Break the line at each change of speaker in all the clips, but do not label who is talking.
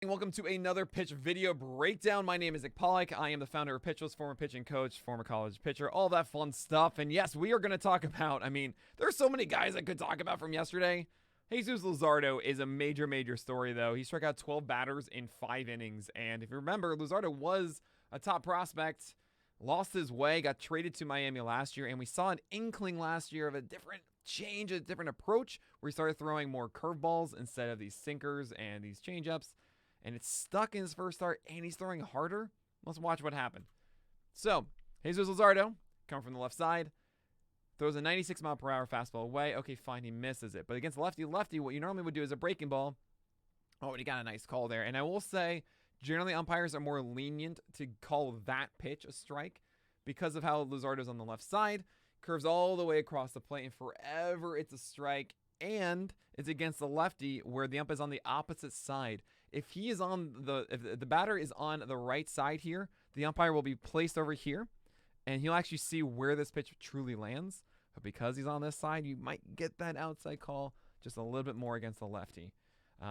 Welcome to another pitch video breakdown. My name is Nick Pollack. I am the founder of Pitch List, former pitching coach, former college pitcher, all that fun stuff. And yes, we are going to talk about, there's so many guys I could talk about from yesterday. Jesús Luzardo is a major story, though. He struck out 12 batters in 5 innings. And if you remember, Luzardo was a top prospect, lost his way, got traded to Miami last year. And we saw an inkling last year of a different change, a different approach, where he started throwing more curveballs instead of these sinkers and these changeups. And it's stuck in his first start, and he's throwing harder. Let's watch what happened. So, Jesús Luzardo, coming from the left side, throws a 96-mile-per-hour fastball away. Okay, fine, he misses it. But against lefty-lefty, what you normally would do is a breaking ball. Oh, and he got a nice call there. And I will say, generally, umpires are more lenient to call that pitch a strike because of how Luzardo's on the left side. Curves all the way across the plate, and forever it's a strike. And it's against the lefty where the ump is on the opposite side. If the batter is on the right side here, the umpire will be placed over here, and he'll actually see where this pitch truly lands. But because he's on this side, you might get that outside call just a little bit more against the lefty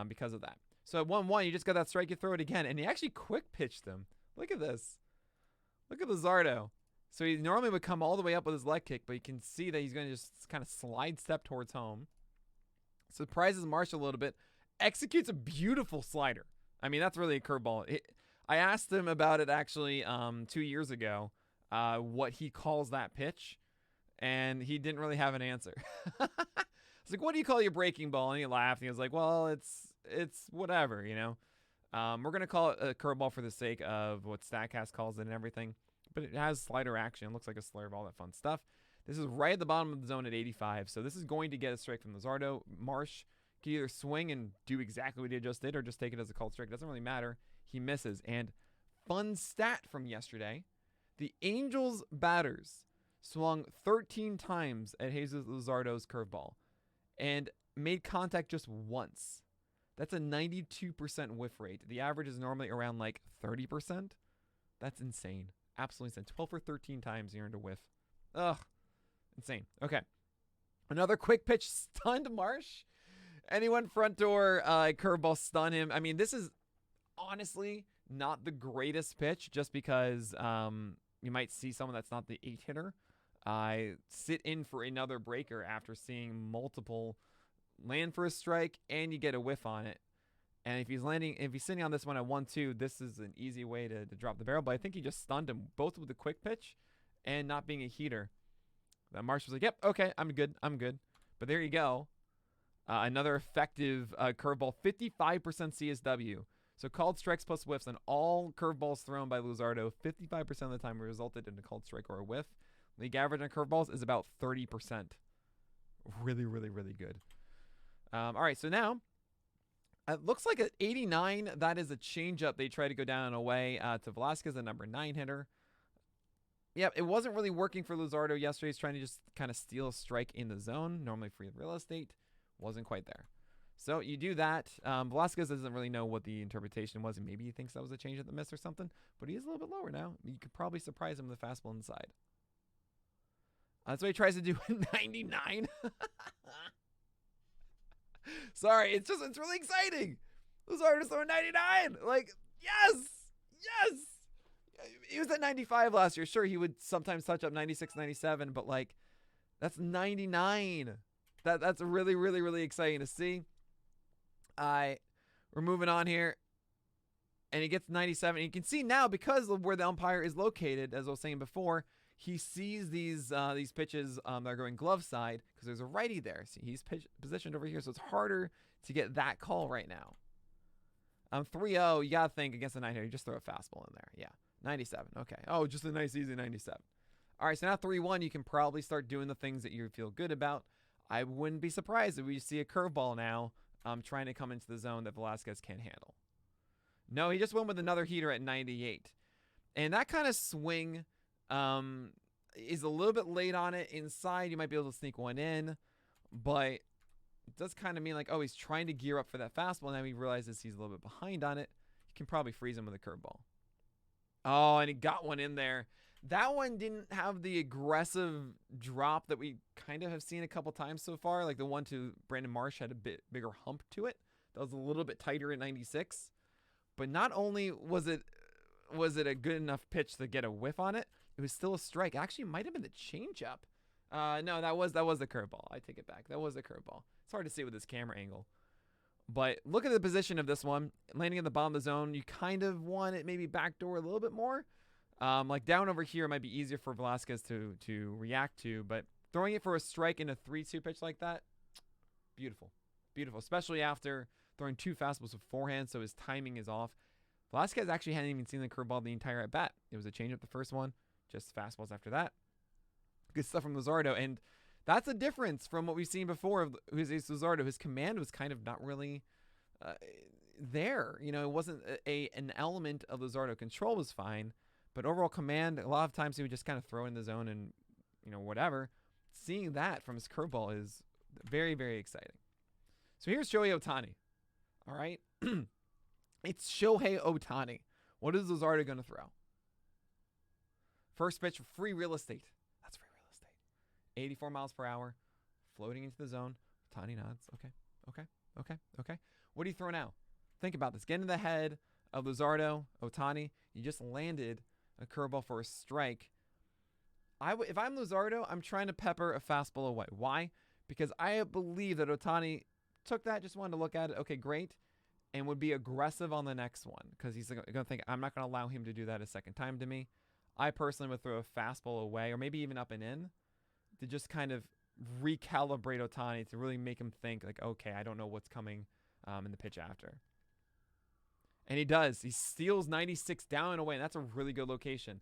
because of that. So at 1-1, you just got that strike, you throw it again, and he actually quick pitched him. Look at this. Look at Luzardo. So he normally would come all the way up with his leg kick, but you can see that he's going to just kind of slide step towards home. Surprises Marsh a little bit, executes a beautiful slider. That's really a curveball. I asked him about it actually 2 years ago, what he calls that pitch, and he didn't really have an answer. I was like, what do you call your breaking ball? And he laughed, and he was like, well, it's whatever, We're going to call it a curveball for the sake of what StatCast calls it and everything, but it has slider action. It looks like a slurve, all that fun stuff. This is right at the bottom of the zone at 85, so this is going to get a strike from Luzardo. Marsh can either swing and do exactly what he just did or just take it as a called strike. It doesn't really matter. He misses. And fun stat from yesterday, the Angels batters swung 13 times at Jesús Luzardo's curveball and made contact just once. That's a 92% whiff rate. The average is normally around like 30%. That's insane. Absolutely insane. 12 for 13 times he earned a whiff. Ugh. Insane. Okay. Another quick pitch stunned Marsh. And he went front door. Curveball stun him. This is honestly not the greatest pitch just because you might see someone that's not the 8-hitter sit in for another breaker after seeing multiple land for a strike and you get a whiff on it. And if he's sitting on this one at 1-2, this is an easy way to drop the barrel. But I think he just stunned him both with the quick pitch and not being a heater. That Marsh was like, yep, okay, I'm good. But there you go. Another effective curveball, 55% CSW. So called strikes plus whiffs on all curveballs thrown by Luzardo, 55% of the time resulted in a called strike or a whiff. League average on curveballs is about 30%. Really good. All right, so now it looks like at 89, that is a changeup. They try to go down and away to Velasquez, the number 9 hitter. Yeah, it wasn't really working for Luzardo yesterday. He's trying to just kind of steal a strike in the zone, normally free real estate. Wasn't quite there. So you do that. Velasquez doesn't really know what the interpretation was, and maybe he thinks that was a change at the miss or something, but he is a little bit lower now. You could probably surprise him with a fastball inside. That's what he tries to do at 99. Sorry, it's really exciting. Luzardo's throwing 99. Like, yes. He was at 95 last year. Sure, he would sometimes touch up 96, 97, but like, that's 99. That's really exciting to see. We're moving on here, and he gets 97. And you can see now, because of where the umpire is located, as I was saying before, he sees these pitches that are going glove side because there's a righty there. See, he's positioned over here, so it's harder to get that call right now. 3-0, you got to think against the 9-hitter, you just throw a fastball in there. Yeah. 97. Okay. Oh, just a nice, easy 97. All right, so now 3-1, you can probably start doing the things that you feel good about. I wouldn't be surprised if we see a curveball now trying to come into the zone that Velasquez can't handle. No, he just went with another heater at 98. And that kind of swing is a little bit late on it. Inside, you might be able to sneak one in, but it does kind of mean like, oh, he's trying to gear up for that fastball. Now he realizes he's a little bit behind on it. You can probably freeze him with a curveball. Oh, and he got one in there. That one didn't have the aggressive drop that we kind of have seen a couple times so far. Like the one to Brandon Marsh had a bit bigger hump to it. That was a little bit tighter at 96. But not only was it a good enough pitch to get a whiff on it, it was still a strike. Actually, it might have been the changeup. No, that was the curveball. I take it back. That was the curveball. It's hard to see with this camera angle. But look at the position of this one. Landing in the bottom of the zone, you kind of want it maybe backdoor a little bit more. Like down over here might be easier for Velasquez to react to. But throwing it for a strike in a 3-2 pitch like that, beautiful. Beautiful, especially after throwing 2 fastballs beforehand, so his timing is off. Velasquez actually hadn't even seen the curveball the entire at-bat. It was a changeup the first one, just fastballs after that. Good stuff from Luzardo, and that's a difference from what we've seen before of Jesús Luzardo. His command was kind of not really there. You know, it wasn't an element of Luzardo. Control was fine, but overall command, a lot of times he would just kind of throw in the zone and, you know, whatever. Seeing that from his curveball is very, very exciting. So here's Shohei Ohtani. All right? It's Shohei Ohtani. What is Luzardo going to throw? First pitch, free real estate. That's free real estate. 84 miles per hour, floating into the zone. Ohtani nods. Okay. What do you throw now? Think about this. Get in the head of Luzardo, Ohtani. You just landed a curveball for a strike. If I'm Luzardo, I'm trying to pepper a fastball away. Why? Because I believe that Ohtani took that, just wanted to look at it. Okay, great. And would be aggressive on the next one because he's going to think, I'm not going to allow him to do that a second time to me. I personally would throw a fastball away or maybe even up and in to just kind of recalibrate Ohtani to really make him think like, okay, I don't know what's coming in the pitch after. And he does. He steals 96 down and away, and that's a really good location.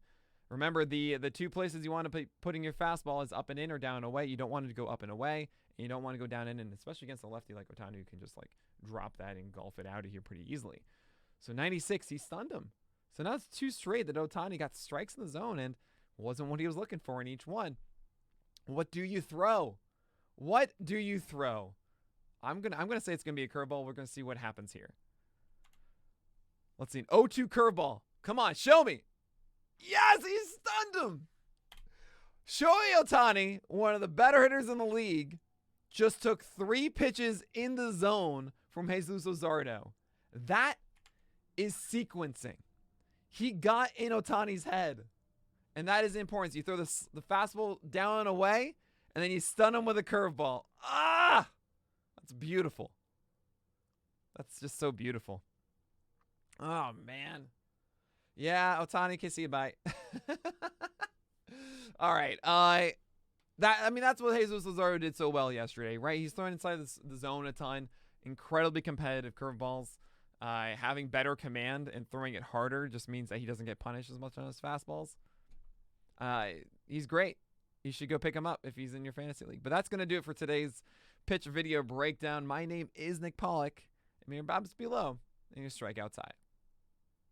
Remember, the 2 places you want to be putting your fastball is up and in or down and away. You don't want it to go up and away, and you don't want to go down in, and especially against a lefty like Ohtani, who can just like drop that and golf it out of here pretty easily. So 96, he stunned him. So now it's 2 straight that Ohtani got strikes in the zone and wasn't what he was looking for in each one. What do you throw? What do you throw? I'm gonna say it's gonna be a curveball. We're gonna see what happens here. Let's see, an 0-2 curveball. Come on, show me. Yes, he stunned him. Shohei Ohtani, one of the better hitters in the league, just took 3 pitches in the zone from Jesús Luzardo. That is sequencing. He got in Ohtani's head. And that is important. So you throw the fastball down and away, and then you stun him with a curveball. Ah! That's beautiful. That's just so beautiful. Oh, man. Yeah, Ohtani, can see you. Bye. All right. That's what Jesús Luzardo did so well yesterday, right? He's throwing inside the zone a ton. Incredibly competitive curveballs. Having better command and throwing it harder just means that he doesn't get punished as much on his fastballs. He's great. You should go pick him up if he's in your fantasy league. But that's going to do it for today's pitch video breakdown. My name is Nick Pollack. And your Bob's below. And your strikeouts high.